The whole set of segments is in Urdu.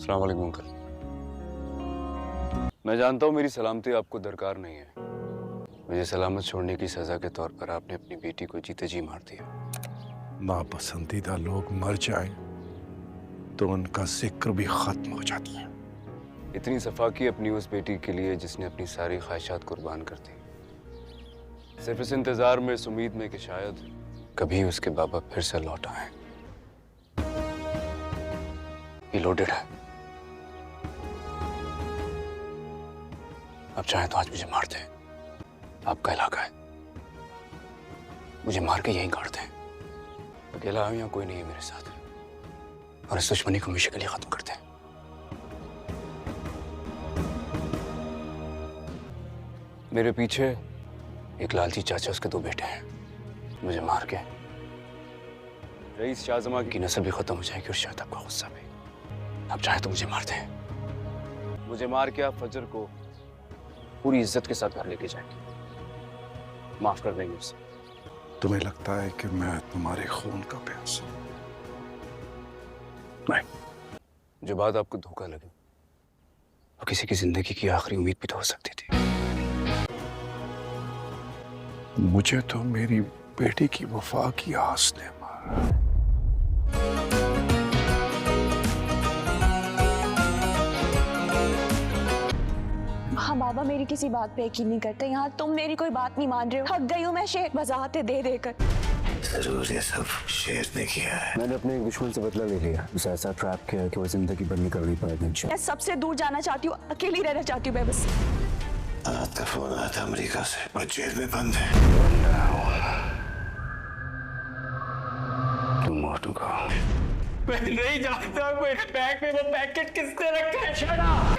السلام علیکم انکل. میں جانتا ہوں میری سلامتی آپ کو درکار نہیں ہے. مجھے سلامت چھوڑنے کی سزا کے طور پر آپ نے اپنی بیٹی کو جیتے جی مار دیا. ناپسندیدہ لوگ مر جائیں تو ان کا ذکر بھی ختم ہو جاتا ہے. اتنی صفا کی اپنی اس بیٹی کے لیے جس نے اپنی ساری خواہشات قربان کر دی، صرف اس انتظار میں، اس امید میں کہ شاید کبھی اس کے بابا پھر سے لوٹ آئیں. یہ لوڈڈ ہے. آپ چاہیں تو آج مجھے مار دیں. آپ کا علاقہ ہے، مجھے مار کے یہیں کاٹ دیں. اکیلا ہوں یا کوئی نہیں ہے میرے ساتھ، اور اس دشمنی کو ہمیشہ کے لیے ختم کر دیں. میرے پیچھے ایک لالچی چاچا، اس کے 2 بیٹے ہیں. مجھے مار کے رئیس شاہ زماں کی نسل بھی ختم ہو جائے گی، اور شاید آپ کا غصہ بھی. آپ چاہیں تو مجھے مار دیں. مجھے مار کے آپ فجر کو پوری عزت کے ساتھ گھر لے کے جائیں گے، معاف کر دیں گے اسے. تمہیں لگتا ہے کہ میں تمہارے خون کا پیاس ہوں؟ نہیں. جو بات آپ کو دھوکہ لگے وہ کسی کی زندگی کی آخری امید بھی تو ہو سکتی تھی. مجھے تو میری بیٹی کی وفا کی آس نے مارا. ہاں بابا میری کسی بات پہ یقین نہیں کرتے. یہاں تم میری کوئی بات نہیں مان رہے ہو. تھک گئی ہوں میں شیر وضاحتیں دے دے کر. ضرور یہ سب شیر نے کیا ہے. میں نے اپنے ایک دشمن سے بدلہ لے لیا، اسے ایسا ٹریپ کیا کہ وہ زندگی بھر نکل نہیں پائے گا. میں سب سے دور جانا چاہتی ہوں، اکیلی رہنا چاہتی ہوں میں بس. رات کا فون آیا تھا امریکہ سے، اور جیل میں بند ہے. تم موتوں کا میں نہیں جانتا میرے بیگ میں وہ پیکٹ کس نے رکھا ہے. شڑا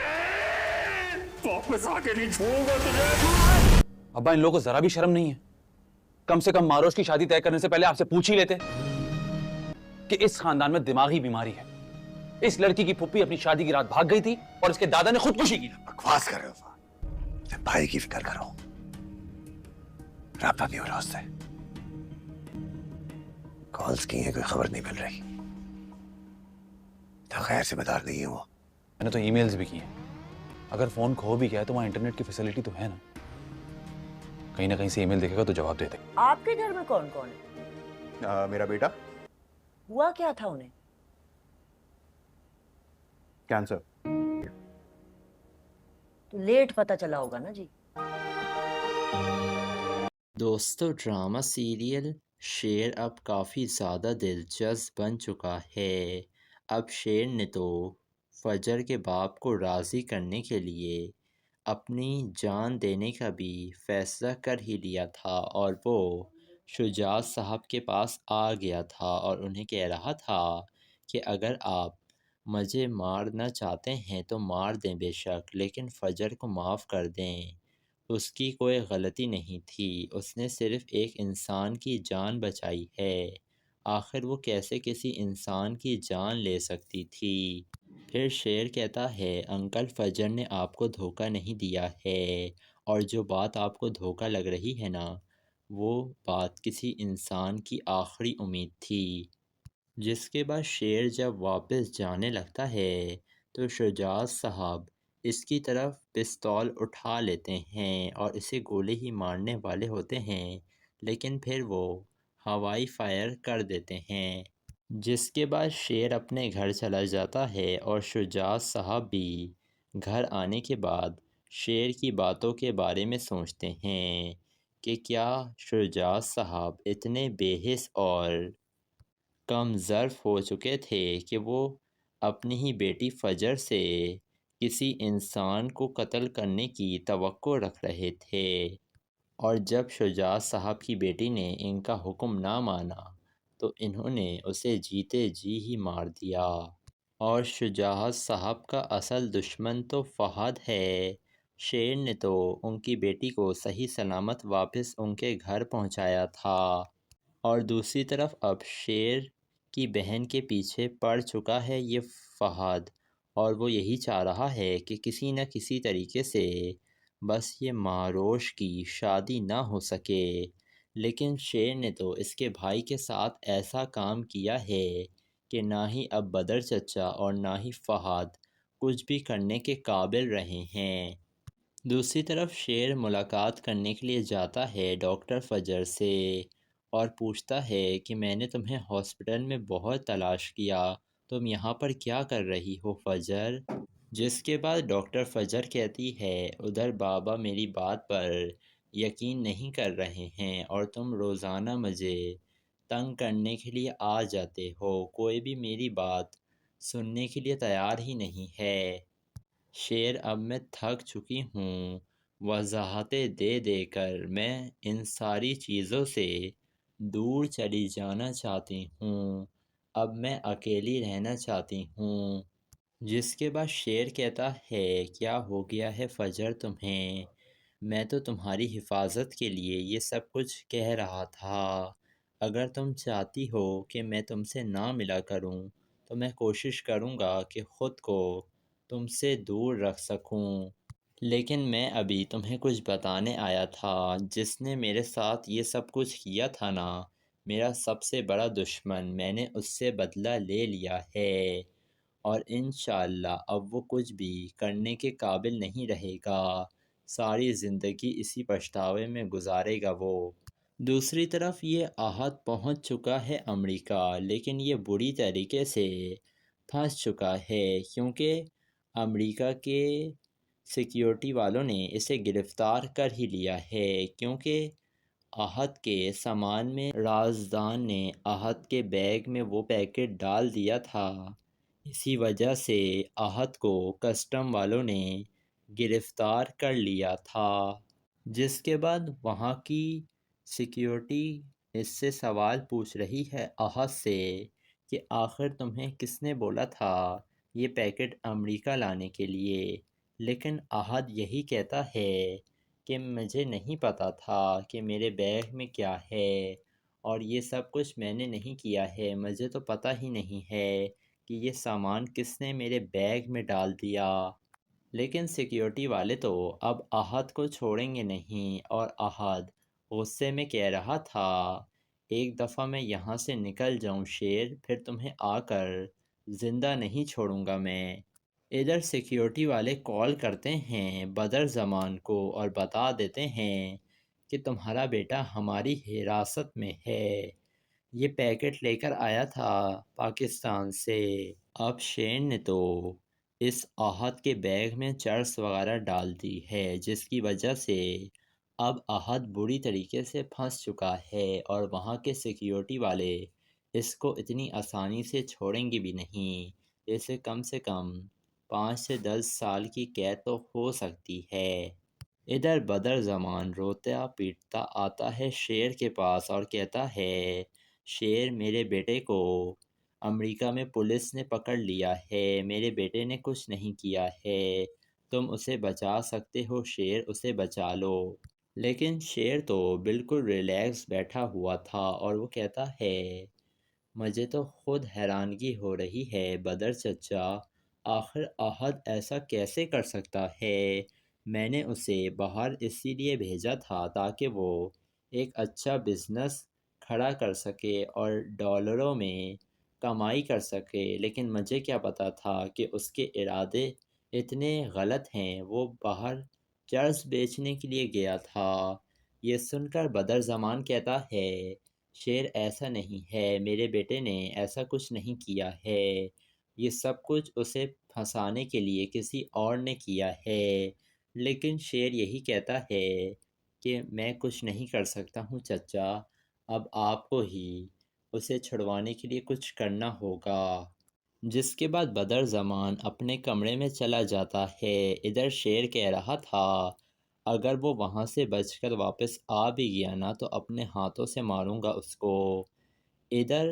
واپس آ کے نہیں چھوڑوں گا تجھے. ابا ان لوگوں کو ذرا بھی شرم نہیں ہے؟ کم سے کم ماروش کی شادی طے کرنے سے پہلے آپ سے پوچھ ہی لیتے کہ اس خاندان میں دماغی بیماری ہے. اس لڑکی کی پھپھی اپنی شادی کی رات بھاگ گئی تھی اور اس کے دادا نے خودکشی کی. بکواس کر رہے ہو. بھائی کی فکر کرو، رابطہ نہیں ہو رہا اس سے. کالز کی ہیں، کوئی خبر نہیں مل رہی. تو خیر ذمہ دار نہیں ہے وہ. میں نے تو ای میلز بھی کی ہیں. اگر فون کھو بھی گیا ہے تو وہاں انٹرنیٹ کی فیسلٹی تو ہے نا، کہیں نہ کہیں سے ای میل دیکھے گا تو جواب دے دے. آپ کے گھر میں کون کون ہے؟ میرا بیٹا ہوا کیا تھا انہیں؟ کینسر. تو لیٹ پتہ چلا ہوگا نا جی. دوستو ڈرامہ سیریل شیر اب کافی زیادہ دلچسپ بن چکا ہے. اب شیر نے تو فجر کے باپ کو راضی کرنے کے لیے اپنی جان دینے کا بھی فیصلہ کر ہی لیا تھا، اور وہ شجاع صاحب کے پاس آ گیا تھا اور انہیں کہہ رہا تھا کہ اگر آپ مجھے مارنا چاہتے ہیں تو مار دیں بے شک، لیکن فجر کو معاف کر دیں. اس کی کوئی غلطی نہیں تھی، اس نے صرف ایک انسان کی جان بچائی ہے. آخر وہ کیسے کسی انسان کی جان لے سکتی تھی؟ پھر شیر کہتا ہے انکل فجر نے آپ کو دھوکہ نہیں دیا ہے، اور جو بات آپ کو دھوکہ لگ رہی ہے نا، وہ بات کسی انسان کی آخری امید تھی. جس کے بعد شیر جب واپس جانے لگتا ہے تو شجاع صاحب اس کی طرف پستول اٹھا لیتے ہیں اور اسے گولی ہی مارنے والے ہوتے ہیں، لیکن پھر وہ ہوائی فائر کر دیتے ہیں. جس کے بعد شیر اپنے گھر چلا جاتا ہے، اور شجاع صاحب بھی گھر آنے کے بعد شیر کی باتوں کے بارے میں سوچتے ہیں کہ کیا شجاع صاحب اتنے بے حس اور کم ظرف ہو چکے تھے کہ وہ اپنی ہی بیٹی فجر سے کسی انسان کو قتل کرنے کی توقع رکھ رہے تھے. اور جب شجاع صاحب کی بیٹی نے ان کا حکم نہ مانا تو انہوں نے اسے جیتے جی ہی مار دیا. اور شجاع صاحب کا اصل دشمن تو فہد ہے. شیر نے تو ان کی بیٹی کو صحیح سلامت واپس ان کے گھر پہنچایا تھا، اور دوسری طرف اب شیر کی بہن کے پیچھے پڑ چکا ہے یہ فہد، اور وہ یہی چاہ رہا ہے کہ کسی نہ کسی طریقے سے بس یہ ماروش کی شادی نہ ہو سکے. لیکن شیر نے تو اس کے بھائی کے ساتھ ایسا کام کیا ہے کہ نہ ہی اب بدر چچا اور نہ ہی فہد کچھ بھی کرنے کے قابل رہے ہیں۔ دوسری طرف شیر ملاقات کرنے کے لیے جاتا ہے ڈاکٹر فجر سے اور پوچھتا ہے کہ میں نے تمہیں ہاسپٹل میں بہت تلاش کیا، تم یہاں پر کیا کر رہی ہو فجر؟ جس کے بعد ڈاکٹر فجر کہتی ہے ادھر بابا میری بات پر یقین نہیں کر رہے ہیں اور تم روزانہ مجھے تنگ کرنے کے لیے آ جاتے ہو، کوئی بھی میری بات سننے کے لیے تیار ہی نہیں ہے۔ شیر اب میں تھک چکی ہوں، وضاحتیں دے دے کر میں ان ساری چیزوں سے دور چلی جانا چاہتی ہوں، اب میں اکیلی رہنا چاہتی ہوں۔ جس کے بعد شیر کہتا ہے کیا ہو گیا ہے فجر تمہیں؟ میں تو تمہاری حفاظت کے لیے یہ سب کچھ کہہ رہا تھا، اگر تم چاہتی ہو کہ میں تم سے نہ ملا کروں تو میں کوشش کروں گا کہ خود کو تم سے دور رکھ سکوں، لیکن میں ابھی تمہیں کچھ بتانے آیا تھا۔ جس نے میرے ساتھ یہ سب کچھ کیا تھا نا، میرا سب سے بڑا دشمن، میں نے اس سے بدلہ لے لیا ہے اور انشاءاللہ اب وہ کچھ بھی کرنے کے قابل نہیں رہے گا، ساری زندگی اسی پچھتاوے میں گزارے گا وہ۔ دوسری طرف یہ احد پہنچ چکا ہے امریکہ، لیکن یہ بری طریقے سے پھنس چکا ہے کیونکہ امریکہ کے سیکیورٹی والوں نے اسے گرفتار کر ہی لیا ہے، کیونکہ احد کے سامان میں رازدان نے احد کے بیگ میں وہ پیکٹ ڈال دیا تھا، اسی وجہ سے احد کو کسٹم والوں نے گرفتار کر لیا تھا۔ جس کے بعد وہاں کی سیکیورٹی اس سے سوال پوچھ رہی ہے احد سے کہ آخر تمہیں کس نے بولا تھا یہ پیکٹ امریکہ لانے کے لیے؟ لیکن احد یہی کہتا ہے کہ مجھے نہیں پتا تھا کہ میرے بیگ میں کیا ہے اور یہ سب کچھ میں نے نہیں کیا ہے، مجھے تو پتہ ہی نہیں ہے کہ یہ سامان کس نے میرے بیگ میں ڈال دیا۔ لیکن سیکیورٹی والے تو اب احد کو چھوڑیں گے نہیں اور احد غصے میں کہہ رہا تھا ایک دفعہ میں یہاں سے نکل جاؤں شیر، پھر تمہیں آ کر زندہ نہیں چھوڑوں گا میں۔ ادھر سیکیورٹی والے کال کرتے ہیں بدر زمان کو اور بتا دیتے ہیں کہ تمہارا بیٹا ہماری حراست میں ہے، یہ پیکٹ لے کر آیا تھا پاکستان سے۔ اب شیر نے تو اس احد کے بیگ میں چرس وغیرہ ڈال دی ہے، جس کی وجہ سے اب احد بری طریقے سے پھنس چکا ہے اور وہاں کے سیکیورٹی والے اس کو اتنی آسانی سے چھوڑیں گے بھی نہیں، اسے کم سے کم 5 سے 10 سال کی قید تو ہو سکتی ہے۔ ادھر بدر زمان روتا پیٹتا آتا ہے شیر کے پاس اور کہتا ہے شیر میرے بیٹے کو امریکہ میں پولیس نے پکڑ لیا ہے، میرے بیٹے نے کچھ نہیں کیا ہے، تم اسے بچا سکتے ہو شیر، اسے بچا لو۔ لیکن شیر تو بالکل ریلیکس بیٹھا ہوا تھا اور وہ کہتا ہے مجھے تو خود حیرانگی ہو رہی ہے بدر چچا، آخر احد ایسا کیسے کر سکتا ہے؟ میں نے اسے باہر اسی لیے بھیجا تھا تاکہ وہ ایک اچھا بزنس کھڑا کر سکے اور ڈالروں میں کمائی کر سکے، لیکن مجھے کیا پتا تھا کہ اس کے ارادے اتنے غلط ہیں، وہ باہر چرس بیچنے کے لیے گیا تھا۔ یہ سن کر بدر زمان کہتا ہے شیر ایسا نہیں ہے، میرے بیٹے نے ایسا کچھ نہیں کیا ہے، یہ سب کچھ اسے پھنسانے کے لیے کسی اور نے کیا ہے۔ لیکن شیر یہی کہتا ہے کہ میں کچھ نہیں کر سکتا ہوں چچا، اب آپ کو ہی اسے چھڑوانے کے لیے کچھ کرنا ہوگا۔ جس کے بعد بدر زمان اپنے کمرے میں چلا جاتا ہے۔ ادھر شیر کہہ رہا تھا اگر وہ وہاں سے بچ کر واپس آ بھی گیا نا تو اپنے ہاتھوں سے ماروں گا اس کو۔ ادھر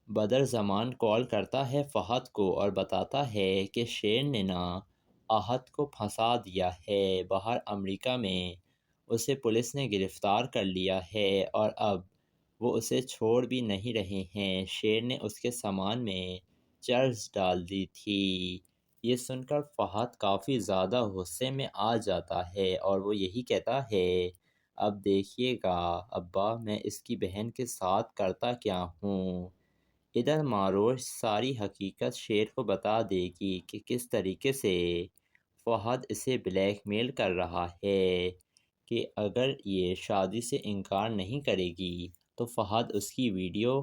بدر زمان کال کرتا ہے فہد کو اور بتاتا ہے کہ شیر نے نا احد کو پھنسا دیا ہے باہر امریکہ میں، اسے پولیس نے گرفتار کر لیا ہے اور اب وہ اسے چھوڑ بھی نہیں رہے ہیں، شیر نے اس کے سامان میں چرس ڈال دی تھی۔ یہ سن کر فہد کافی زیادہ غصے میں آ جاتا ہے اور وہ یہی کہتا ہے اب دیکھیے گا ابا میں اس کی بہن کے ساتھ کرتا کیا ہوں۔ ادھر معروش ساری حقیقت شیر کو بتا دے گی کہ کس طریقے سے فہد اسے بلیک میل کر رہا ہے کہ اگر یہ شادی سے انکار نہیں کرے گی تو فہد اس کی ویڈیو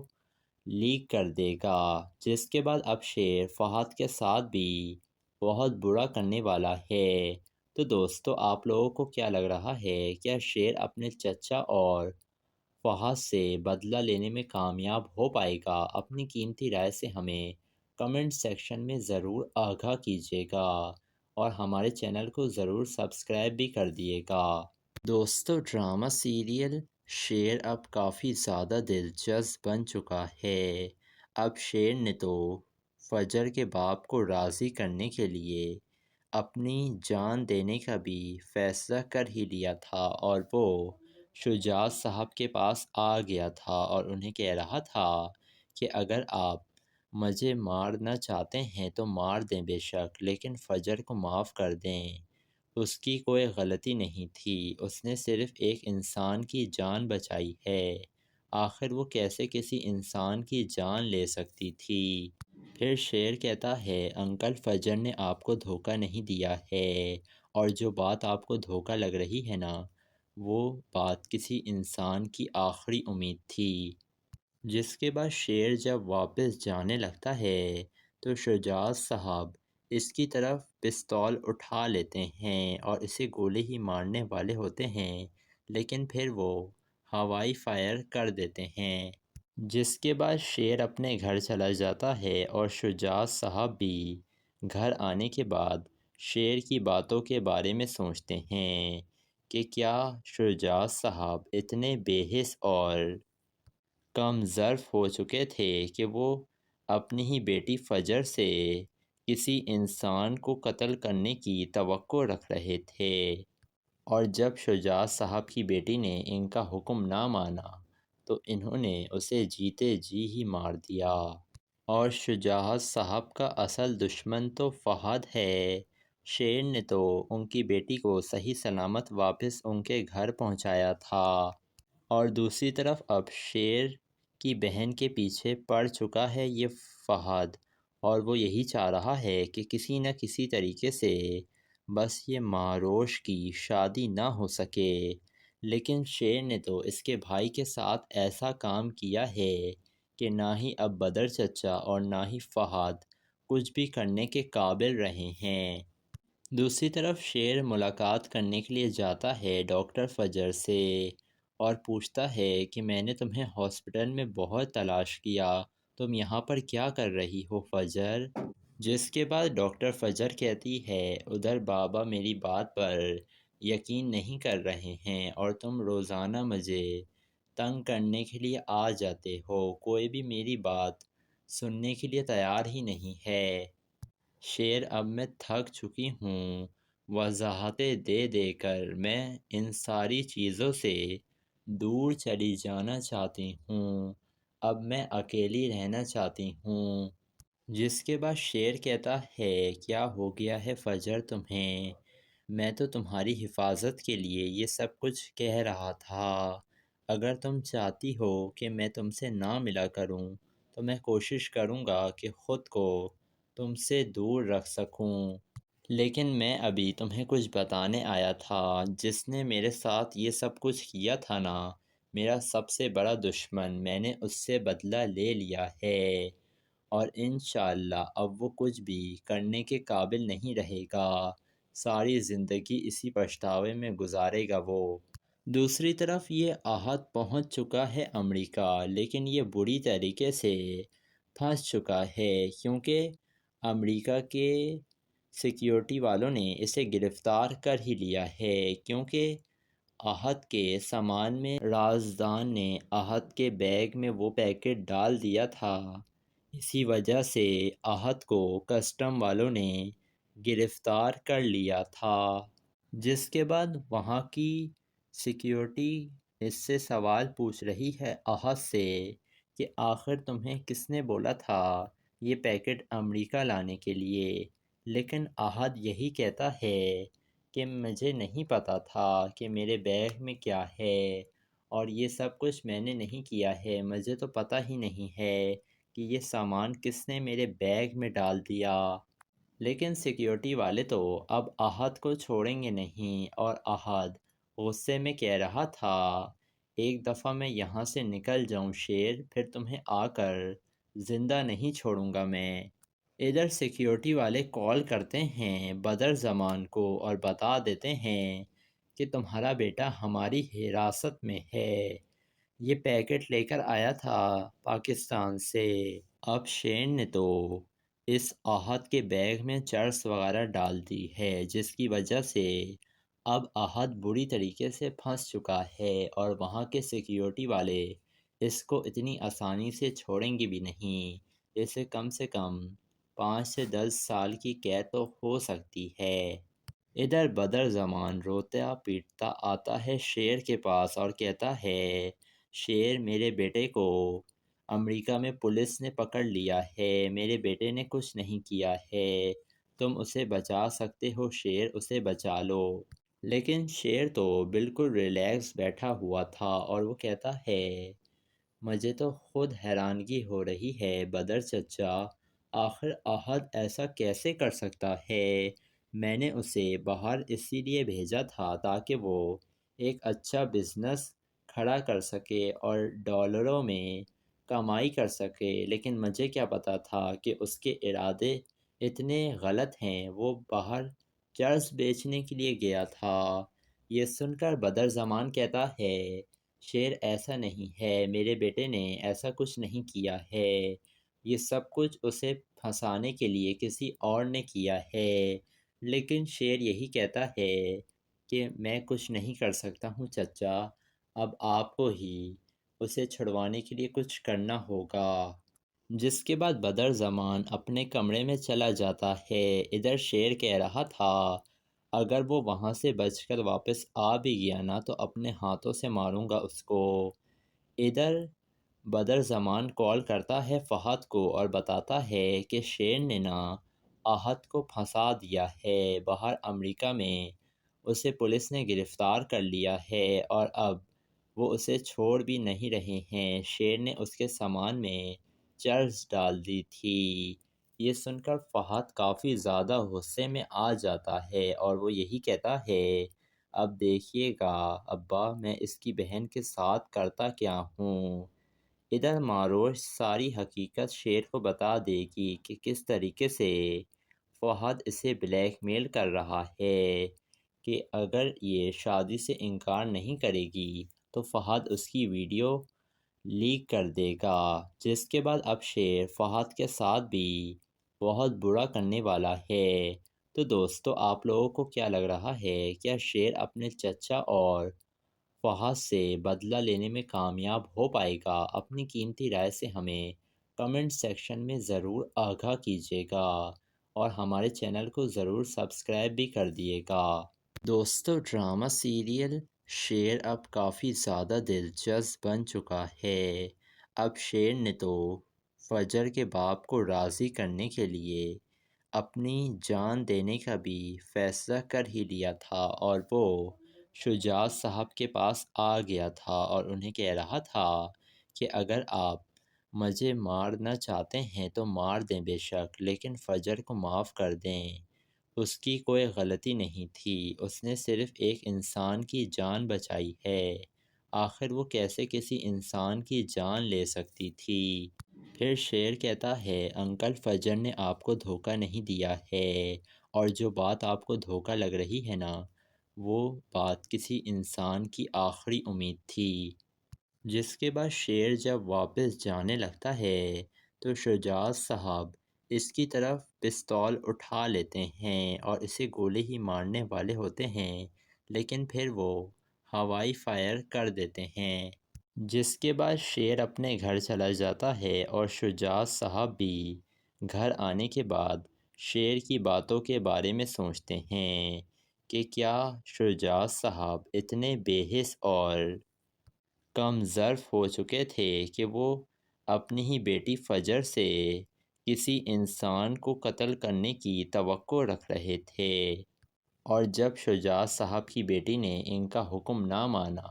لیک کر دے گا، جس کے بعد اب شیر فہد کے ساتھ بھی بہت برا کرنے والا ہے۔ تو دوستو آپ لوگوں کو کیا لگ رہا ہے، کیا شیر اپنے چچا اور فہد سے بدلہ لینے میں کامیاب ہو پائے گا؟ اپنی قیمتی رائے سے ہمیں کمنٹ سیکشن میں ضرور آگاہ کیجیے گا اور ہمارے چینل کو ضرور سبسکرائب بھی کر دیے گا۔ دوستو ڈرامہ سیریل شیر اب کافی زیادہ دلچسپ بن چکا ہے۔ اب شیر نے تو فجر کے باپ کو راضی کرنے کے لیے اپنی جان دینے کا بھی فیصلہ کر ہی لیا تھا اور وہ شجاعت صاحب کے پاس آ گیا تھا اور انہیں کہہ رہا تھا کہ اگر آپ مجھے مارنا چاہتے ہیں تو مار دیں بے شک، لیکن فجر کو معاف کر دیں، اس کی کوئی غلطی نہیں تھی، اس نے صرف ایک انسان کی جان بچائی ہے، آخر وہ کیسے کسی انسان کی جان لے سکتی تھی؟ پھر شیر کہتا ہے انکل فجر نے آپ کو دھوکہ نہیں دیا ہے، اور جو بات آپ کو دھوکہ لگ رہی ہے نا، وہ بات کسی انسان کی آخری امید تھی۔ جس کے بعد شیر جب واپس جانے لگتا ہے تو شجاعت صاحب اس کی طرف پستول اٹھا لیتے ہیں اور اسے گولی ہی مارنے والے ہوتے ہیں، لیکن پھر وہ ہوائی فائر کر دیتے ہیں۔ جس کے بعد شیر اپنے گھر چلا جاتا ہے اور شجاعت صاحب بھی گھر آنے کے بعد شیر کی باتوں کے بارے میں سوچتے ہیں کہ کیا شجاعت صاحب اتنے بے حس اور کم ظرف ہو چکے تھے کہ وہ اپنی ہی بیٹی فجر سے کسی انسان کو قتل کرنے کی توقع رکھ رہے تھے، اور جب شجاعت صاحب کی بیٹی نے ان کا حکم نہ مانا تو انہوں نے اسے جیتے جی ہی مار دیا۔ اور شجاعت صاحب کا اصل دشمن تو فہد ہے، شیر نے تو ان کی بیٹی کو صحیح سلامت واپس ان کے گھر پہنچایا تھا، اور دوسری طرف اب شیر کی بہن کے پیچھے پڑ چکا ہے یہ فہد، اور وہ یہی چاہ رہا ہے کہ کسی نہ کسی طریقے سے بس یہ معروش کی شادی نہ ہو سکے، لیکن شیر نے تو اس کے بھائی کے ساتھ ایسا کام کیا ہے کہ نہ ہی اب بدر چچا اور نہ ہی فہد کچھ بھی کرنے کے قابل رہے ہیں۔ دوسری طرف شیر ملاقات کرنے کے لیے جاتا ہے ڈاکٹر فجر سے اور پوچھتا ہے کہ میں نے تمہیں ہاسپٹل میں بہت تلاش کیا، تم یہاں پر کیا کر رہی ہو فجر؟ جس کے بعد ڈاکٹر فجر کہتی ہے ادھر بابا میری بات پر یقین نہیں کر رہے ہیں اور تم روزانہ مجھے تنگ کرنے کے لیے آ جاتے ہو، کوئی بھی میری بات سننے کے لیے تیار ہی نہیں ہے۔ شیر اب میں تھک چکی ہوں، وضاحتیں دے دے کر میں ان ساری چیزوں سے دور چلی جانا چاہتی ہوں، اب میں اکیلی رہنا چاہتی ہوں۔ جس کے بعد شیر کہتا ہے کیا ہو گیا ہے فجر تمہیں؟ میں تو تمہاری حفاظت کے لیے یہ سب کچھ کہہ رہا تھا، اگر تم چاہتی ہو کہ میں تم سے نہ ملا کروں تو میں کوشش کروں گا کہ خود کو تم سے دور رکھ سکوں، لیکن میں ابھی تمہیں کچھ بتانے آیا تھا، جس نے میرے ساتھ یہ سب کچھ کیا تھا نا، میرا سب سے بڑا دشمن، میں نے اس سے بدلہ لے لیا ہے، اور انشاءاللہ اب وہ کچھ بھی کرنے کے قابل نہیں رہے گا، ساری زندگی اسی پچھتاوے میں گزارے گا وہ۔ دوسری طرف یہ احد پہنچ چکا ہے امریکہ، لیکن یہ بری طریقے سے پھنس چکا ہے کیونکہ امریکہ کے سیکیورٹی والوں نے اسے گرفتار کر ہی لیا ہے، کیونکہ احد کے سامان میں رازدان نے احد کے بیگ میں وہ پیکٹ ڈال دیا تھا، اسی وجہ سے احد کو کسٹم والوں نے گرفتار کر لیا تھا۔ جس کے بعد وہاں کی سیکیورٹی اس سے سوال پوچھ رہی ہے احد سے کہ آخر تمہیں کس نے بولا تھا یہ پیکٹ امریکہ لانے کے لیے، لیکن احد یہی کہتا ہے کہ مجھے نہیں پتا تھا کہ میرے بیگ میں کیا ہے، اور یہ سب کچھ میں نے نہیں کیا ہے، مجھے تو پتہ ہی نہیں ہے کہ یہ سامان کس نے میرے بیگ میں ڈال دیا، لیکن سیکیورٹی والے تو اب احد کو چھوڑیں گے نہیں، اور احد غصے میں کہہ رہا تھا، ایک دفعہ میں یہاں سے نکل جاؤں شیر، پھر تمہیں آ کر زندہ نہیں چھوڑوں گا میں۔ ادھر سیکیورٹی والے کال کرتے ہیں بدر زمان کو اور بتا دیتے ہیں کہ تمہارا بیٹا ہماری حراست میں ہے، یہ پیکٹ لے کر آیا تھا پاکستان سے۔ اب شیر نے تو اس احد کے بیگ میں چرس وغیرہ ڈال دی ہے، جس کی وجہ سے اب احد بری طریقے سے پھنس چکا ہے، اور وہاں کے سیکیورٹی والے اس کو اتنی آسانی سے چھوڑیں گے بھی نہیں، اسے کم سے کم 5 سے 10 سال کی قید تو ہو سکتی ہے۔ ادھر بدر زمان روتا پیٹتا آتا ہے شیر کے پاس اور کہتا ہے، شیر میرے بیٹے کو امریکہ میں پولیس نے پکڑ لیا ہے، میرے بیٹے نے کچھ نہیں کیا ہے، تم اسے بچا سکتے ہو شیر، اسے بچا لو۔ لیکن شیر تو بالکل ریلیکس بیٹھا ہوا تھا اور وہ کہتا ہے، مجھے تو خود حیرانگی ہو رہی ہے بدر چچا، آخر احد ایسا کیسے کر سکتا ہے؟ میں نے اسے باہر اسی لیے بھیجا تھا تاکہ وہ ایک اچھا بزنس کھڑا کر سکے اور ڈالروں میں کمائی کر سکے، لیکن مجھے کیا پتا تھا کہ اس کے ارادے اتنے غلط ہیں، وہ باہر چرس بیچنے کے لیے گیا تھا۔ یہ سن کر بدر زمان کہتا ہے، شیر ایسا نہیں ہے، میرے بیٹے نے ایسا کچھ نہیں کیا ہے، یہ سب کچھ اسے پھنسانے کے لیے کسی اور نے کیا ہے۔ لیکن شیر یہی کہتا ہے کہ میں کچھ نہیں کر سکتا ہوں چچا، اب آپ کو ہی اسے چھڑوانے کے لیے کچھ کرنا ہوگا۔ جس کے بعد بدر زمان اپنے کمرے میں چلا جاتا ہے۔ ادھر شیر کہہ رہا تھا، اگر وہ وہاں سے بچ کر واپس آ بھی گیا نا تو اپنے ہاتھوں سے ماروں گا اس کو۔ ادھر بدر زمان کال کرتا ہے فہد کو اور بتاتا ہے کہ شیر نے نا احد کو پھنسا دیا ہے باہر امریکہ میں، اسے پولیس نے گرفتار کر لیا ہے اور اب وہ اسے چھوڑ بھی نہیں رہے ہیں، شیر نے اس کے سامان میں چرس ڈال دی تھی۔ یہ سن کر فہد کافی زیادہ غصے میں آ جاتا ہے اور وہ یہی کہتا ہے، اب دیکھیے گا ابا میں اس کی بہن کے ساتھ کرتا کیا ہوں۔ ادھر معروش ساری حقیقت شیر کو بتا دے گی کہ کس طریقے سے فہد اسے بلیک میل کر رہا ہے کہ اگر یہ شادی سے انکار نہیں کرے گی تو فہد اس کی ویڈیو لیک کر دے گا، جس کے بعد اب شیر فہد کے ساتھ بھی بہت برا کرنے والا ہے۔ تو دوستو آپ لوگوں کو کیا لگ رہا ہے، کیا شیر اپنے چچا اور فہد سے بدلہ لینے میں کامیاب ہو پائے گا؟ اپنی قیمتی رائے سے ہمیں کمنٹ سیکشن میں ضرور آگاہ کیجیے گا اور ہمارے چینل کو ضرور سبسکرائب بھی کر دیے گا۔ دوستو ڈرامہ سیریل شیر اب کافی زیادہ دلچسپ بن چکا ہے۔ اب شیر نے تو فجر کے باپ کو راضی کرنے کے لیے اپنی جان دینے کا بھی فیصلہ کر ہی لیا تھا اور وہ شجاع صاحب کے پاس آ گیا تھا اور انہیں کہہ رہا تھا کہ اگر آپ مجھے مارنا چاہتے ہیں تو مار دیں بے شک، لیکن فجر کو معاف کر دیں، اس کی کوئی غلطی نہیں تھی، اس نے صرف ایک انسان کی جان بچائی ہے، آخر وہ کیسے کسی انسان کی جان لے سکتی تھی؟ پھر شیر کہتا ہے، انکل فجر نے آپ کو دھوکہ نہیں دیا ہے، اور جو بات آپ کو دھوکہ لگ رہی ہے نا وہ بات کسی انسان کی آخری امید تھی۔ جس کے بعد شیر جب واپس جانے لگتا ہے تو شجاع صاحب اس کی طرف پستول اٹھا لیتے ہیں اور اسے گولی ہی مارنے والے ہوتے ہیں، لیکن پھر وہ ہوائی فائر کر دیتے ہیں۔ جس کے بعد شیر اپنے گھر چلا جاتا ہے اور شجاع صاحب بھی گھر آنے کے بعد شیر کی باتوں کے بارے میں سوچتے ہیں کہ کیا شجاع صاحب اتنے بے حس اور کم ظرف ہو چکے تھے کہ وہ اپنی ہی بیٹی فجر سے کسی انسان کو قتل کرنے کی توقع رکھ رہے تھے، اور جب شجاع صاحب کی بیٹی نے ان کا حکم نہ مانا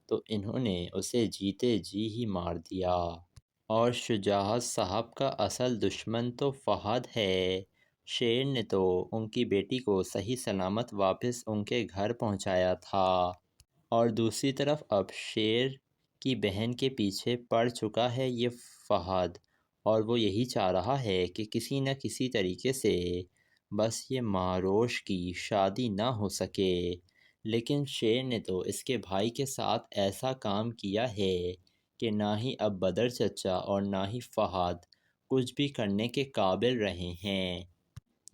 تو انہوں نے اسے جیتے جی ہی مار دیا۔ اور شجاعت صاحب کا اصل دشمن تو فہد ہے۔ شیر نے تو ان کی بیٹی کو صحیح سلامت واپس ان کے گھر پہنچایا تھا، اور دوسری طرف اب شیر کی بہن کے پیچھے پڑ چکا ہے یہ فہد، اور وہ یہی چاہ رہا ہے کہ کسی نہ کسی طریقے سے بس یہ ماروش کی شادی نہ ہو سکے۔ لیکن شیر نے تو اس کے بھائی کے ساتھ ایسا کام کیا ہے کہ نہ ہی اب بدر چچا اور نہ ہی فہد کچھ بھی کرنے کے قابل رہے ہیں۔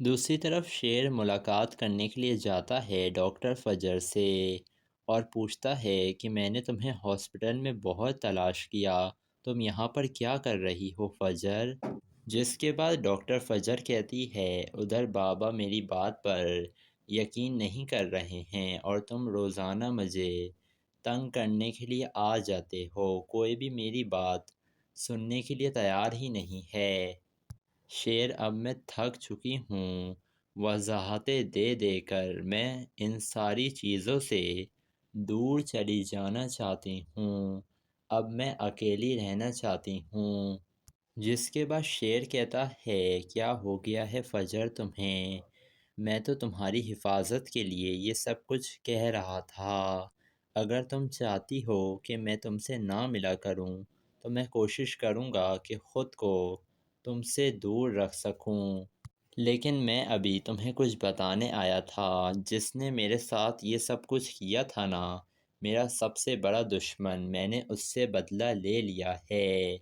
دوسری طرف شیر ملاقات کرنے کے لیے جاتا ہے ڈاکٹر فجر سے اور پوچھتا ہے کہ میں نے تمہیں ہاسپٹل میں بہت تلاش کیا، تم یہاں پر کیا کر رہی ہو فجر؟ جس کے بعد ڈاکٹر فجر کہتی ہے ادھر بابا میری بات پر یقین نہیں کر رہے ہیں اور تم روزانہ مجھے تنگ کرنے کے لیے آ جاتے ہو، کوئی بھی میری بات سننے کے لیے تیار ہی نہیں ہے۔ شیر اب میں تھک چکی ہوں، وضاحتیں دے دے کر میں ان ساری چیزوں سے دور چلی جانا چاہتی ہوں، اب میں اکیلی رہنا چاہتی ہوں۔ جس کے بعد شیر کہتا ہے کیا ہو گیا ہے فجر تمہیں؟ میں تو تمہاری حفاظت کے لیے یہ سب کچھ کہہ رہا تھا، اگر تم چاہتی ہو کہ میں تم سے نہ ملا کروں تو میں کوشش کروں گا کہ خود کو تم سے دور رکھ سکوں، لیکن میں ابھی تمہیں کچھ بتانے آیا تھا۔ جس نے میرے ساتھ یہ سب کچھ کیا تھا نا، میرا سب سے بڑا دشمن، میں نے اس سے بدلہ لے لیا ہے،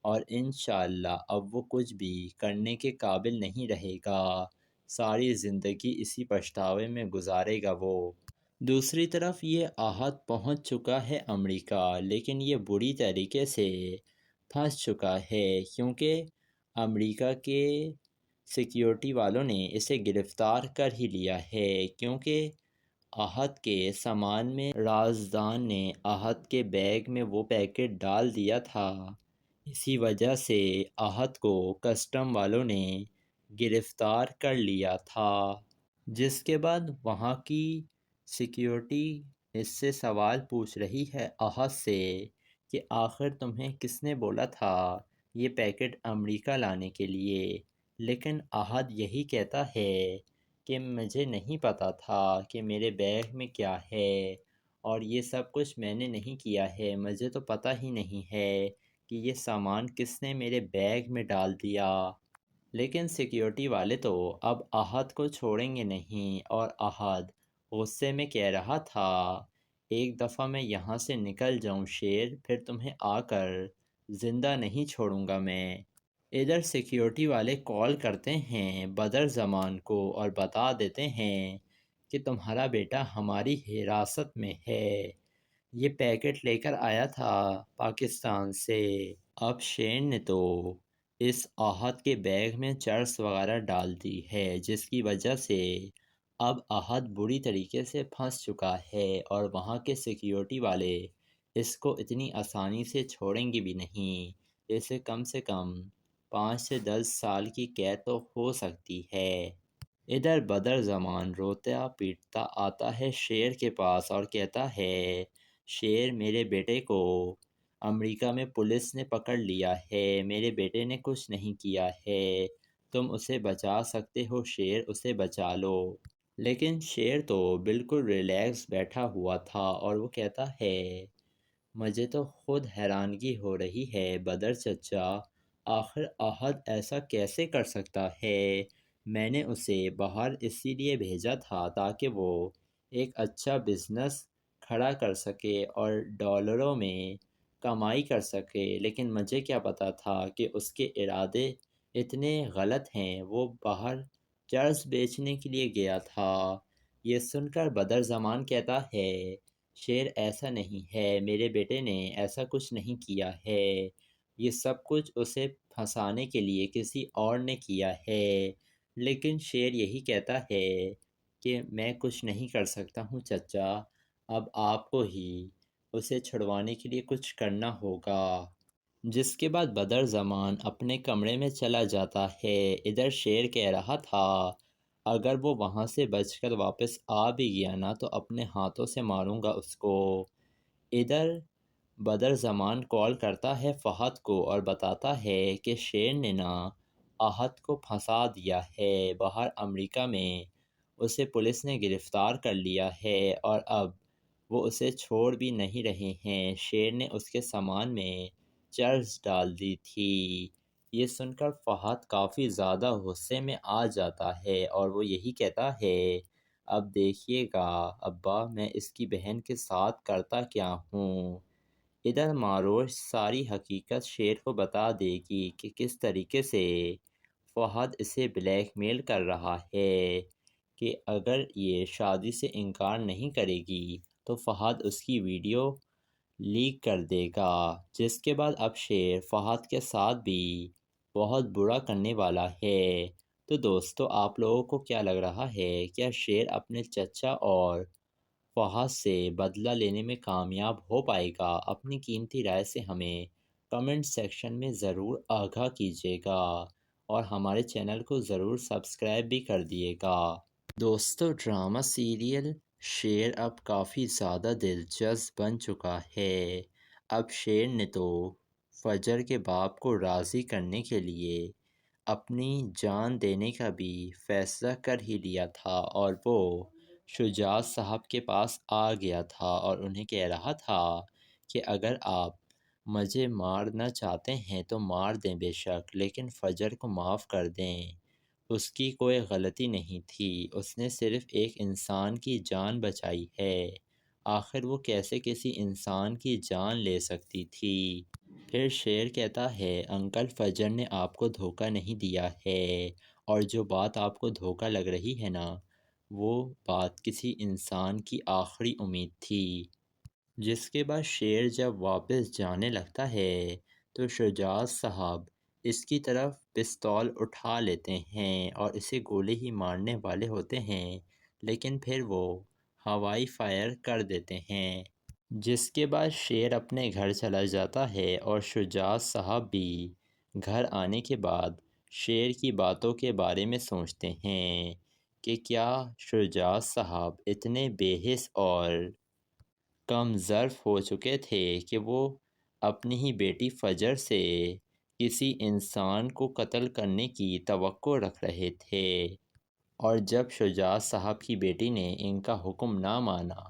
اور انشاءاللہ اب وہ کچھ بھی کرنے کے قابل نہیں رہے گا، ساری زندگی اسی پچھتاوے میں گزارے گا وہ۔ دوسری طرف یہ احد پہنچ چکا ہے امریکہ، لیکن یہ بری طریقے سے پھنس چکا ہے کیونکہ امریکہ کے سیکیورٹی والوں نے اسے گرفتار کر ہی لیا ہے، کیونکہ احد کے سامان میں رازدان نے احد کے بیگ میں وہ پیکٹ ڈال دیا تھا، اسی وجہ سے احد کو کسٹم والوں نے گرفتار کر لیا تھا۔ جس کے بعد وہاں کی سیکیورٹی اس سے سوال پوچھ رہی ہے احد سے کہ آخر تمہیں کس نے بولا تھا یہ پیکٹ امریکہ لانے کے لیے؟ لیکن احد یہی کہتا ہے کہ مجھے نہیں پتا تھا کہ میرے بیگ میں کیا ہے، اور یہ سب کچھ میں نے نہیں کیا ہے، مجھے تو پتہ ہی نہیں ہے کہ یہ سامان کس نے میرے بیگ میں ڈال دیا۔ لیکن سیکیورٹی والے تو اب احد کو چھوڑیں گے نہیں، اور احد غصے میں کہہ رہا تھا ایک دفعہ میں یہاں سے نکل جاؤں شیر، پھر تمہیں آ کر زندہ نہیں چھوڑوں گا میں۔ ادھر سیکیورٹی والے کال کرتے ہیں بدر زمان کو اور بتا دیتے ہیں کہ تمہارا بیٹا ہماری حراست میں ہے، یہ پیکٹ لے کر آیا تھا پاکستان سے۔ اب شیر نے تو اس احد کے بیگ میں چرس وغیرہ ڈال دی ہے، جس کی وجہ سے اب احد بری طریقے سے پھنس چکا ہے، اور وہاں کے سیکیورٹی والے اس کو اتنی آسانی سے چھوڑیں گے بھی نہیں، اسے کم سے کم 5 سے 10 سال کی قید تو ہو سکتی ہے۔ ادھر بدر زمان روتا پیٹتا آتا ہے شیر کے پاس اور کہتا ہے شیر میرے بیٹے کو امریکہ میں پولیس نے پکڑ لیا ہے، میرے بیٹے نے کچھ نہیں کیا ہے، تم اسے بچا سکتے ہو شیر، اسے بچا لو۔ لیکن شیر تو بالکل ریلیکس بیٹھا ہوا تھا اور وہ کہتا ہے مجھے تو خود حیرانگی ہو رہی ہے بدر چچا، آخر احد ایسا کیسے کر سکتا ہے؟ میں نے اسے باہر اسی لیے بھیجا تھا تاکہ وہ ایک اچھا بزنس کھڑا کر سکے اور ڈالروں میں کمائی کر سکے، لیکن مجھے کیا پتا تھا کہ اس کے ارادے اتنے غلط ہیں، وہ باہر چرس بیچنے کے لیے گیا تھا۔ یہ سن کر بدر زمان کہتا ہے شیر ایسا نہیں ہے، میرے بیٹے نے ایسا کچھ نہیں کیا ہے، یہ سب کچھ اسے پھنسانے کے لیے کسی اور نے کیا ہے۔ لیکن شیر یہی کہتا ہے کہ میں کچھ نہیں کر سکتا ہوں چچا، اب آپ کو ہی اسے چھڑوانے کے لیے کچھ کرنا ہوگا۔ جس کے بعد بدر زمان اپنے کمرے میں چلا جاتا ہے۔ ادھر شیر کہہ رہا تھا اگر وہ وہاں سے بچ کر واپس آ بھی گیا نا تو اپنے ہاتھوں سے ماروں گا اس کو۔ ادھر بدر زمان کال کرتا ہے فہد کو اور بتاتا ہے کہ شیر نے احد کو پھنسا دیا ہے باہر امریکہ میں، اسے پولیس نے گرفتار کر لیا ہے اور اب وہ اسے چھوڑ بھی نہیں رہے ہیں۔ شیر نے اس کے سامان میں چرس ڈال دی تھی۔ یہ سن کر فہد کافی زیادہ غصے میں آ جاتا ہے اور وہ یہی کہتا ہے، اب دیکھیے گا ابا میں اس کی بہن کے ساتھ کرتا کیا ہوں۔ ادھر معروش ساری حقیقت شیر کو بتا دے گی کہ کس طریقے سے فہد اسے بلیک میل کر رہا ہے کہ اگر یہ شادی سے انکار نہیں کرے گی تو فہد اس کی ویڈیو لیک کر دے گا، جس کے بعد اب شیر فہد کے ساتھ بھی بہت برا کرنے والا ہے۔ تو دوستو آپ لوگوں کو کیا لگ رہا ہے، کیا شیر اپنے چچا اور فہد سے بدلہ لینے میں کامیاب ہو پائے گا؟ اپنی قیمتی رائے سے ہمیں کمنٹ سیکشن میں ضرور آگاہ کیجیے گا اور ہمارے چینل کو ضرور سبسکرائب بھی کر دیے گا۔ دوستو ڈرامہ سیریل شیر اب کافی زیادہ دلچسپ بن چکا ہے۔ اب شیر نے تو فجر کے باپ کو راضی کرنے کے لیے اپنی جان دینے کا بھی فیصلہ کر ہی لیا تھا اور وہ شجاع صاحب کے پاس آ گیا تھا اور انہیں کہہ رہا تھا کہ اگر آپ مجھے مارنا چاہتے ہیں تو مار دیں بے شک، لیکن فجر کو معاف کر دیں، اس کی کوئی غلطی نہیں تھی، اس نے صرف ایک انسان کی جان بچائی ہے، آخر وہ کیسے کسی انسان کی جان لے سکتی تھی؟ پھر شیر کہتا ہے انکل فجر نے آپ کو دھوکہ نہیں دیا ہے، اور جو بات آپ کو دھوکہ لگ رہی ہے نا وہ بات کسی انسان کی آخری امید تھی۔ جس کے بعد شیر جب واپس جانے لگتا ہے تو شجاع صاحب اس کی طرف پستول اٹھا لیتے ہیں اور اسے گولی ہی مارنے والے ہوتے ہیں، لیکن پھر وہ ہوائی فائر کر دیتے ہیں۔ جس کے بعد شیر اپنے گھر چلا جاتا ہے اور شجاع صاحب بھی گھر آنے کے بعد شیر کی باتوں کے بارے میں سوچتے ہیں کہ کیا شجاع صاحب اتنے بے حس اور کم ظرف ہو چکے تھے کہ وہ اپنی ہی بیٹی فجر سے کسی انسان کو قتل کرنے کی توقع رکھ رہے تھے، اور جب شجاع صاحب کی بیٹی نے ان کا حکم نہ مانا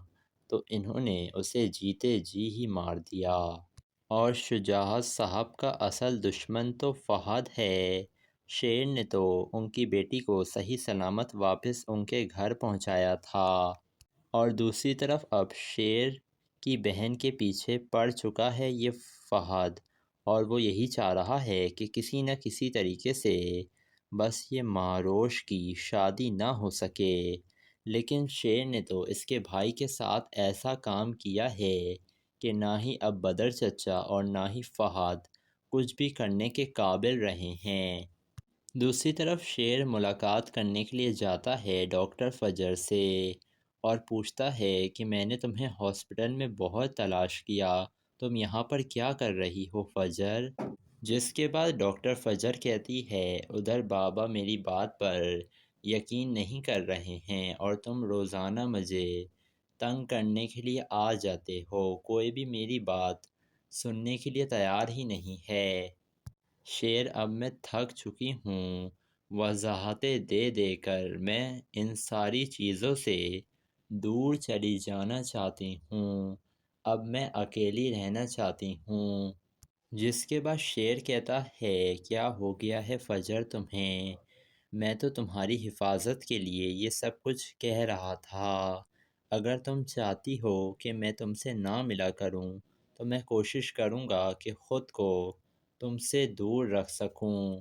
تو انہوں نے اسے جیتے جی ہی مار دیا۔ اور شجاع صاحب کا اصل دشمن تو فہد ہے، شیر نے تو ان کی بیٹی کو صحیح سلامت واپس ان کے گھر پہنچایا تھا، اور دوسری طرف اب شیر کی بہن کے پیچھے پڑ چکا ہے یہ فہد، اور وہ یہی چاہ رہا ہے کہ کسی نہ کسی طریقے سے بس یہ معروش کی شادی نہ ہو سکے، لیکن شیر نے تو اس کے بھائی کے ساتھ ایسا کام کیا ہے کہ نہ ہی اب بدر چچا اور نہ ہی فہد کچھ بھی کرنے کے قابل رہے ہیں۔ دوسری طرف شیر ملاقات کرنے کے لیے جاتا ہے ڈاکٹر فجر سے اور پوچھتا ہے کہ میں نے تمہیں ہاسپٹل میں بہت تلاش کیا، تم یہاں پر کیا کر رہی ہو فجر؟ جس کے بعد ڈاکٹر فجر کہتی ہے ادھر بابا میری بات پر یقین نہیں کر رہے ہیں اور تم روزانہ مجھے تنگ کرنے کے لیے آ جاتے ہو، کوئی بھی میری بات سننے کے لیے تیار ہی نہیں ہے۔ شیر اب میں تھک چکی ہوں، وضاحتیں دے دے کر میں ان ساری چیزوں سے دور چلی جانا چاہتی ہوں، اب میں اکیلی رہنا چاہتی ہوں۔ جس کے بعد شیر کہتا ہے کیا ہو گیا ہے فجر تمہیں؟ میں تو تمہاری حفاظت کے لیے یہ سب کچھ کہہ رہا تھا، اگر تم چاہتی ہو کہ میں تم سے نہ ملا کروں تو میں کوشش کروں گا کہ خود کو تم سے دور رکھ سکوں،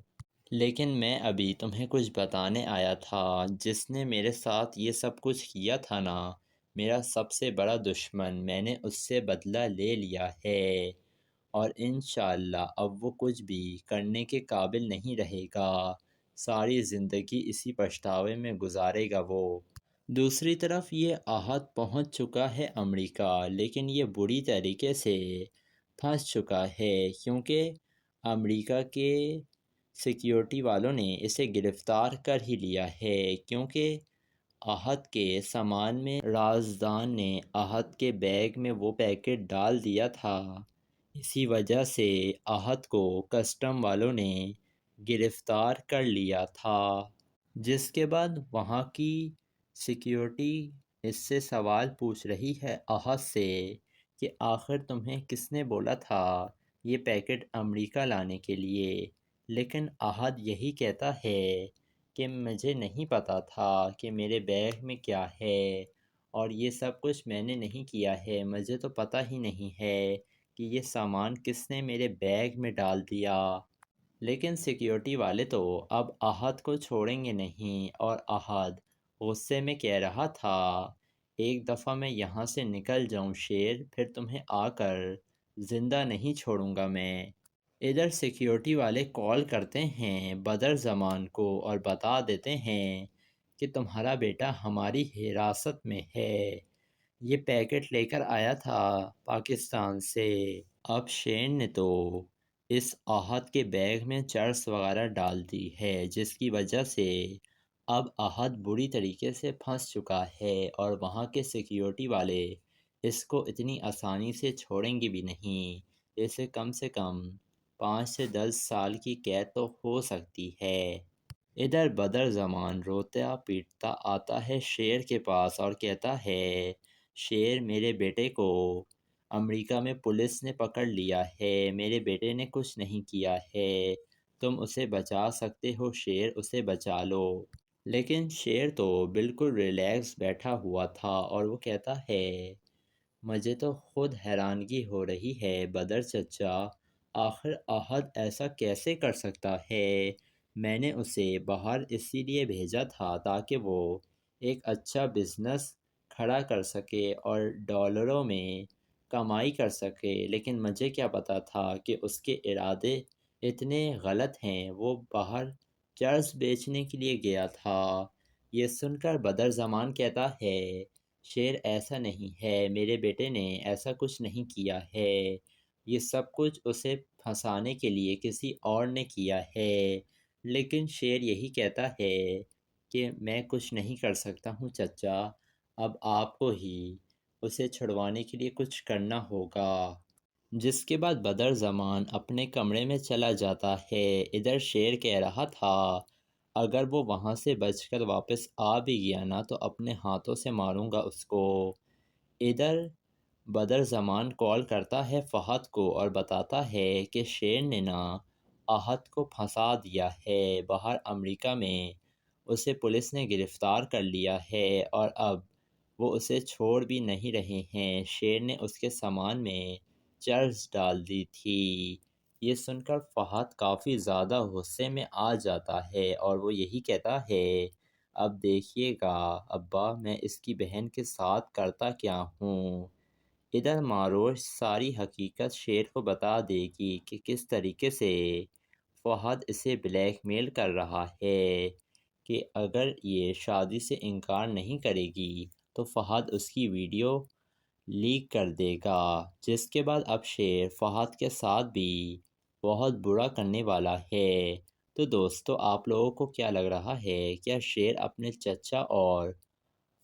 لیکن میں ابھی تمہیں کچھ بتانے آیا تھا، جس نے میرے ساتھ یہ سب کچھ کیا تھا نا میرا سب سے بڑا دشمن، میں نے اس سے بدلہ لے لیا ہے اور انشاءاللہ اب وہ کچھ بھی کرنے کے قابل نہیں رہے گا، ساری زندگی اسی پچھتاوے میں گزارے گا وہ۔ دوسری طرف یہ احد پہنچ چکا ہے امریکہ، لیکن یہ بری طریقے سے پھنس چکا ہے کیونکہ امریکہ کے سیکیورٹی والوں نے اسے گرفتار کر ہی لیا ہے، کیونکہ احد کے سامان میں رازدان نے احد کے بیگ میں وہ پیکٹ ڈال دیا تھا اسی وجہ سے احد کو کسٹم والوں نے گرفتار کر لیا تھا، جس کے بعد وہاں کی سیکیورٹی اس سے سوال پوچھ رہی ہے احد سے کہ آخر تمہیں کس نے بولا تھا یہ پیکٹ امریکہ لانے کے لیے، لیکن احد یہی کہتا ہے کہ مجھے نہیں پتا تھا کہ میرے بیگ میں کیا ہے، اور یہ سب کچھ میں نے نہیں کیا ہے، مجھے تو پتہ ہی نہیں ہے کہ یہ سامان کس نے میرے بیگ میں ڈال دیا۔ لیکن سیکیورٹی والے تو اب احد کو چھوڑیں گے نہیں، اور احد غصے میں کہہ رہا تھا ایک دفعہ میں یہاں سے نکل جاؤں شیر، پھر تمہیں آ کر زندہ نہیں چھوڑوں گا میں۔ ادھر سیکیورٹی والے کال کرتے ہیں بدر زمان کو اور بتا دیتے ہیں کہ تمہارا بیٹا ہماری حراست میں ہے، یہ پیکٹ لے کر آیا تھا پاکستان سے۔ اب شیر نے تو اس احد کے بیگ میں چرس وغیرہ ڈال دی ہے، جس کی وجہ سے اب احد بری طریقے سے پھنس چکا ہے، اور وہاں کے سیکیورٹی والے اس کو اتنی آسانی سے چھوڑیں گے بھی نہیں، اسے کم سے کم 5 سے 10 سال کی قید تو ہو سکتی ہے۔ ادھر بدر زمان روتا پیٹتا آتا ہے شیر کے پاس اور کہتا ہے شیر، میرے بیٹے کو امریکہ میں پولیس نے پکڑ لیا ہے، میرے بیٹے نے کچھ نہیں کیا ہے، تم اسے بچا سکتے ہو شیر، اسے بچا لو۔ لیکن شیر تو بالکل ریلیکس بیٹھا ہوا تھا اور وہ کہتا ہے مجھے تو خود حیرانگی ہو رہی ہے بدر چچا، آخر احد ایسا کیسے کر سکتا ہے؟ میں نے اسے باہر اسی لیے بھیجا تھا تاکہ وہ ایک اچھا بزنس کھڑا کر سکے اور ڈالروں میں کمائی کر سکے، لیکن مجھے کیا پتا تھا کہ اس کے ارادے اتنے غلط ہیں، وہ باہر چرس بیچنے کے لیے گیا تھا۔ یہ سن کر بدر زمان کہتا ہے شیر ایسا نہیں ہے، میرے بیٹے نے ایسا کچھ نہیں کیا ہے، یہ سب کچھ اسے پھنسانے کے لیے کسی اور نے کیا ہے۔ لیکن شیر یہی کہتا ہے کہ میں کچھ نہیں کر سکتا ہوں چچا، اب آپ کو ہی اسے چھڑوانے کے لیے کچھ کرنا ہوگا۔ جس کے بعد بدر زمان اپنے کمرے میں چلا جاتا ہے۔ ادھر شیر کہہ رہا تھا اگر وہ وہاں سے بچ کر واپس آ بھی گیا نا تو اپنے ہاتھوں سے ماروں گا اس کو۔ ادھر بدر زمان کال کرتا ہے فہد کو اور بتاتا ہے کہ شیر نے نا احد کو پھنسا دیا ہے باہر امریکہ میں، اسے پولیس نے گرفتار کر لیا ہے اور اب وہ اسے چھوڑ بھی نہیں رہے ہیں، شیر نے اس کے سامان میں چرس ڈال دی تھی۔ یہ سن کر فہد کافی زیادہ غصے میں آ جاتا ہے اور وہ یہی کہتا ہے اب دیکھیے گا ابا میں اس کی بہن کے ساتھ کرتا کیا ہوں۔ ادھر ماروش ساری حقیقت شیر کو بتا دے گی کہ کس طریقے سے فہد اسے بلیک میل کر رہا ہے کہ اگر یہ شادی سے انکار نہیں کرے گی تو فہد اس کی ویڈیو لیک کر دے گا، جس کے بعد اب شیر فہد کے ساتھ بھی بہت برا کرنے والا ہے۔ تو دوستو آپ لوگوں کو کیا لگ رہا ہے، کیا شیر اپنے چچا اور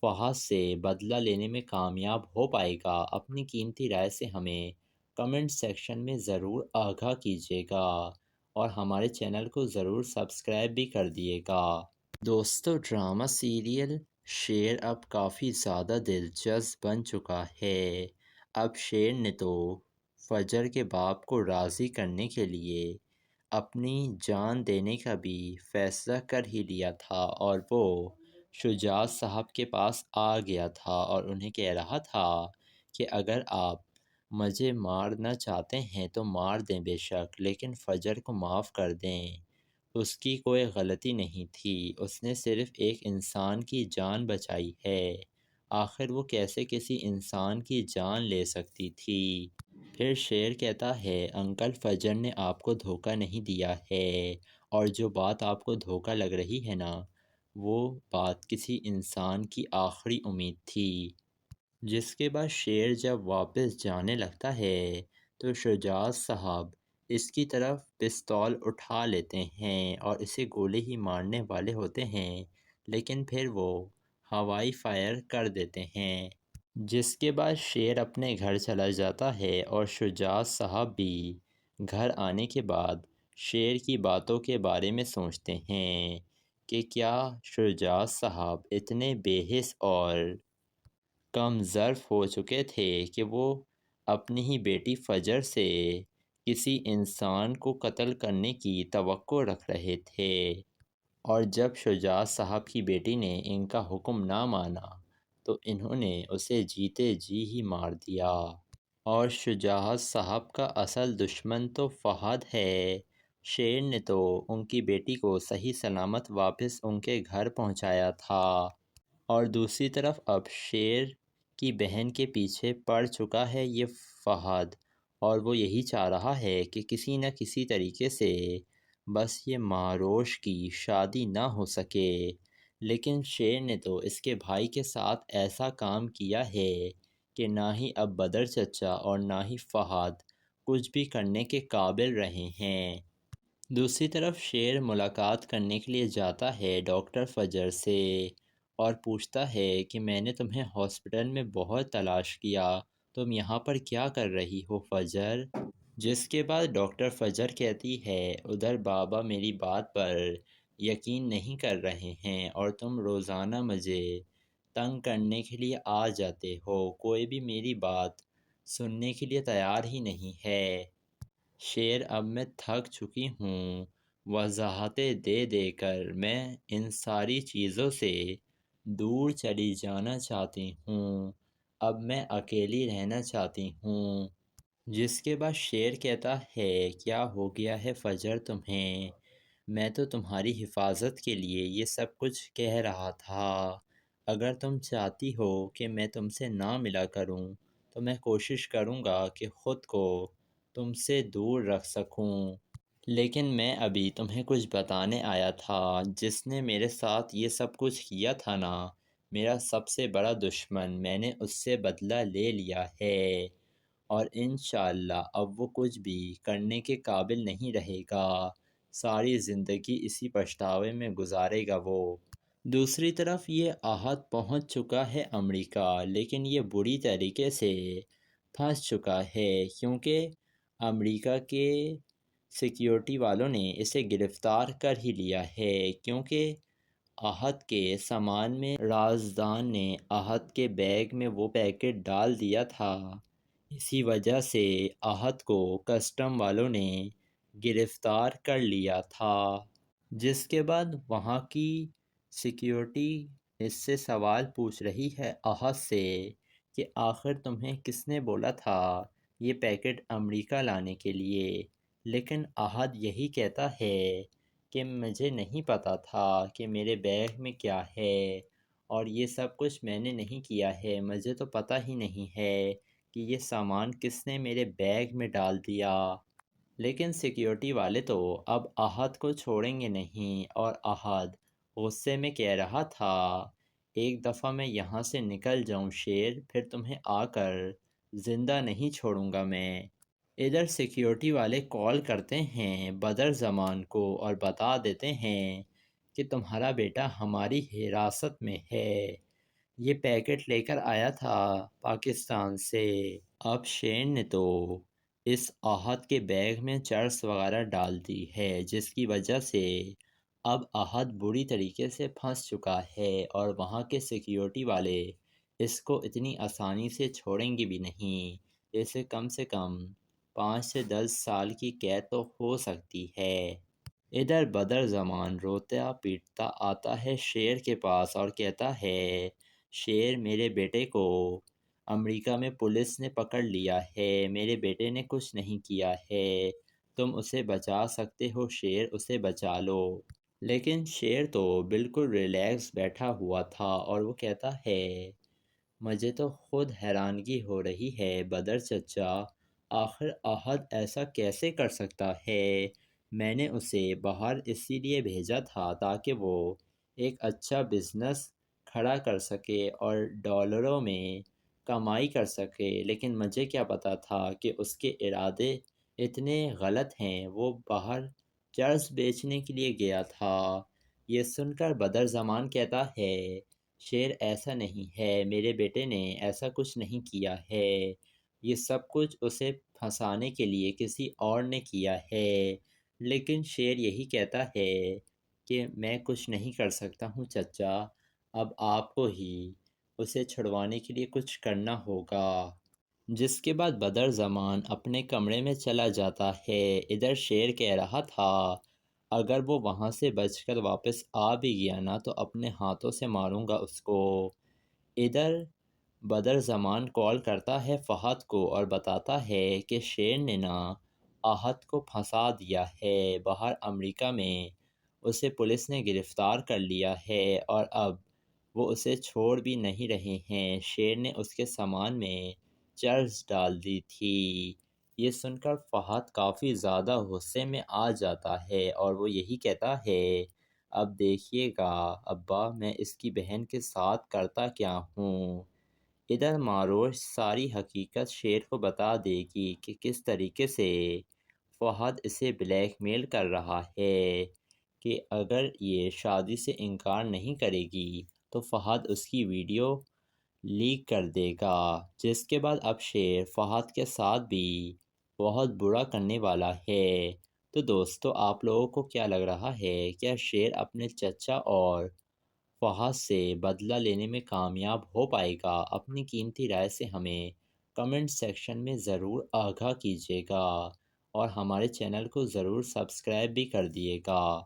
فہد سے بدلہ لینے میں کامیاب ہو پائے گا؟ اپنی قیمتی رائے سے ہمیں کمنٹ سیکشن میں ضرور آگاہ کیجیے گا اور ہمارے چینل کو ضرور سبسکرائب بھی کر دیے گا۔ دوستو ڈرامہ سیریل شیر اب کافی زیادہ دلچسپ بن چکا ہے۔ اب شیر نے تو فجر کے باپ کو راضی کرنے کے لیے اپنی جان دینے کا بھی فیصلہ کر ہی لیا تھا اور وہ شجاعت صاحب کے پاس آ گیا تھا اور انہیں کہہ رہا تھا کہ اگر آپ مجھے مارنا چاہتے ہیں تو مار دیں بے شک، لیکن فجر کو معاف کر دیں، اس کی کوئی غلطی نہیں تھی، اس نے صرف ایک انسان کی جان بچائی ہے، آخر وہ کیسے کسی انسان کی جان لے سکتی تھی؟ پھر شیر کہتا ہے انکل فجر نے آپ کو دھوکہ نہیں دیا ہے، اور جو بات آپ کو دھوکہ لگ رہی ہے نا وہ بات کسی انسان کی آخری امید تھی۔ جس کے بعد شیر جب واپس جانے لگتا ہے تو شجاعت صاحب اس کی طرف پستول اٹھا لیتے ہیں اور اسے گولی ہی مارنے والے ہوتے ہیں، لیکن پھر وہ ہوائی فائر کر دیتے ہیں۔ جس کے بعد شیر اپنے گھر چلا جاتا ہے اور شجاع صاحب بھی گھر آنے کے بعد شیر کی باتوں کے بارے میں سوچتے ہیں کہ کیا شجاع صاحب اتنے بے حس اور کم ظرف ہو چکے تھے کہ وہ اپنی ہی بیٹی فجر سے کسی انسان کو قتل کرنے کی توقع رکھ رہے تھے، اور جب شجاع صاحب کی بیٹی نے ان کا حکم نہ مانا تو انہوں نے اسے جیتے جی ہی مار دیا۔ اور شجاع صاحب کا اصل دشمن تو فہد ہے۔ شیر نے تو ان کی بیٹی کو صحیح سلامت واپس ان کے گھر پہنچایا تھا، اور دوسری طرف اب شیر کی بہن کے پیچھے پڑ چکا ہے یہ فہد، اور وہ یہی چاہ رہا ہے کہ کسی نہ کسی طریقے سے بس یہ مہروش کی شادی نہ ہو سکے۔ لیکن شیر نے تو اس کے بھائی کے ساتھ ایسا کام کیا ہے کہ نہ ہی اب بدر چچا اور نہ ہی فہد کچھ بھی کرنے کے قابل رہے ہیں۔ دوسری طرف شیر ملاقات کرنے کے لیے جاتا ہے ڈاکٹر فجر سے اور پوچھتا ہے کہ میں نے تمہیں ہاسپٹل میں بہت تلاش کیا، تم یہاں پر کیا کر رہی ہو فجر؟ جس کے بعد ڈاکٹر فجر کہتی ہے ادھر بابا میری بات پر یقین نہیں کر رہے ہیں اور تم روزانہ مجھے تنگ کرنے کے لیے آ جاتے ہو، کوئی بھی میری بات سننے کے لیے تیار ہی نہیں ہے۔ شیر اب میں تھک چکی ہوں، وضاحتیں دے دے کر میں ان ساری چیزوں سے دور چلی جانا چاہتی ہوں، اب میں اکیلی رہنا چاہتی ہوں۔ جس کے بعد شیر کہتا ہے کیا ہو گیا ہے فجر تمہیں؟ میں تو تمہاری حفاظت کے لیے یہ سب کچھ کہہ رہا تھا، اگر تم چاہتی ہو کہ میں تم سے نہ ملا کروں تو میں کوشش کروں گا کہ خود کو تم سے دور رکھ سکوں، لیکن میں ابھی تمہیں کچھ بتانے آیا تھا۔ جس نے میرے ساتھ یہ سب کچھ کیا تھا نا، میرا سب سے بڑا دشمن، میں نے اس سے بدلہ لے لیا ہے، اور انشاءاللہ اب وہ کچھ بھی کرنے کے قابل نہیں رہے گا، ساری زندگی اسی پچھتاوے میں گزارے گا وہ۔ دوسری طرف یہ احد پہنچ چکا ہے امریکہ، لیکن یہ بری طریقے سے پھنس چکا ہے کیونکہ امریکہ کے سیکیورٹی والوں نے اسے گرفتار کر ہی لیا ہے، کیونکہ احد کے سامان میں رازدان نے احد کے بیگ میں وہ پیکٹ ڈال دیا تھا، اسی وجہ سے احد کو کسٹم والوں نے گرفتار کر لیا تھا۔ جس کے بعد وہاں کی سیکیورٹی اس سے سوال پوچھ رہی ہے احد سے کہ آخر تمہیں کس نے بولا تھا یہ پیکٹ امریکہ لانے کے لیے؟ لیکن احد یہی کہتا ہے کہ مجھے نہیں پتا تھا کہ میرے بیگ میں کیا ہے، اور یہ سب کچھ میں نے نہیں کیا ہے، مجھے تو پتہ ہی نہیں ہے کہ یہ سامان کس نے میرے بیگ میں ڈال دیا۔ لیکن سیکیورٹی والے تو اب احد کو چھوڑیں گے نہیں، اور احد غصے میں کہہ رہا تھا ایک دفعہ میں یہاں سے نکل جاؤں شیر، پھر تمہیں آ کر زندہ نہیں چھوڑوں گا میں۔ ادھر سیکیورٹی والے کال کرتے ہیں بدر زمان کو اور بتا دیتے ہیں کہ تمہارا بیٹا ہماری حراست میں ہے، یہ پیکٹ لے کر آیا تھا پاکستان سے۔ اب شیر نے تو اس احد کے بیگ میں چرس وغیرہ ڈال دی ہے، جس کی وجہ سے اب احد بری طریقے سے پھنس چکا ہے، اور وہاں کے سیکیورٹی والے اس کو اتنی آسانی سے چھوڑیں گے بھی نہیں، اسے کم سے کم 5 سے 10 سال کی قید تو ہو سکتی ہے۔ ادھر بدر زمان روتا پیٹتا آتا ہے شیر کے پاس اور کہتا ہے شیر میرے بیٹے کو امریکہ میں پولیس نے پکڑ لیا ہے، میرے بیٹے نے کچھ نہیں کیا ہے، تم اسے بچا سکتے ہو شیر، اسے بچا لو۔ لیکن شیر تو بالکل ریلیکس بیٹھا ہوا تھا اور وہ کہتا ہے مجھے تو خود حیرانگی ہو رہی ہے بدر چچا، آخر احد ایسا کیسے کر سکتا ہے؟ میں نے اسے باہر اسی لیے بھیجا تھا تاکہ وہ ایک اچھا بزنس کھڑا کر سکے اور ڈالروں میں کمائی کر سکے، لیکن مجھے کیا پتا تھا کہ اس کے ارادے اتنے غلط ہیں، وہ باہر چرس بیچنے کے لیے گیا تھا۔ یہ سن کر بدر زمان کہتا ہے شیر ایسا نہیں ہے، میرے بیٹے نے ایسا کچھ نہیں کیا ہے، یہ سب کچھ اسے پھنسانے کے لیے کسی اور نے کیا ہے۔ لیکن شیر یہی کہتا ہے کہ میں کچھ نہیں کر سکتا ہوں چچا، اب آپ کو ہی اسے چھڑوانے کے لیے کچھ کرنا ہوگا۔ جس کے بعد بدر زمان اپنے کمرے میں چلا جاتا ہے۔ ادھر شیر کہہ رہا تھا اگر وہ وہاں سے بچ کر واپس آ بھی گیا نا تو اپنے ہاتھوں سے ماروں گا اس کو۔ ادھر بدر زمان کال کرتا ہے فہد کو اور بتاتا ہے کہ شیر نے نا آہت کو پھنسا دیا ہے، باہر امریکہ میں اسے پولیس نے گرفتار کر لیا ہے اور اب وہ اسے چھوڑ بھی نہیں رہے ہیں۔ شیر نے اس کے سامان میں چرس ڈال دی تھی۔ یہ سن کر فہد کافی زیادہ غصے میں آ جاتا ہے اور وہ یہی کہتا ہے اب دیکھیے گا ابا میں اس کی بہن کے ساتھ کرتا کیا ہوں۔ ادھر ماروش ساری حقیقت شیر کو بتا دے گی کہ کس طریقے سے فہد اسے بلیک میل کر رہا ہے کہ اگر یہ شادی سے انکار نہیں کرے گی تو فہد اس کی ویڈیو لیک کر دے گا، جس کے بعد اب شیر فہد کے ساتھ بھی بہت برا کرنے والا ہے۔ تو دوستو آپ لوگوں کو کیا لگ رہا ہے، کیا شیر اپنے چچا اور فہد سے بدلہ لینے میں کامیاب ہو پائے گا؟ اپنی قیمتی رائے سے ہمیں کمنٹ سیکشن میں ضرور آگاہ کیجیے گا اور ہمارے چینل کو ضرور سبسکرائب بھی کر دیے گا۔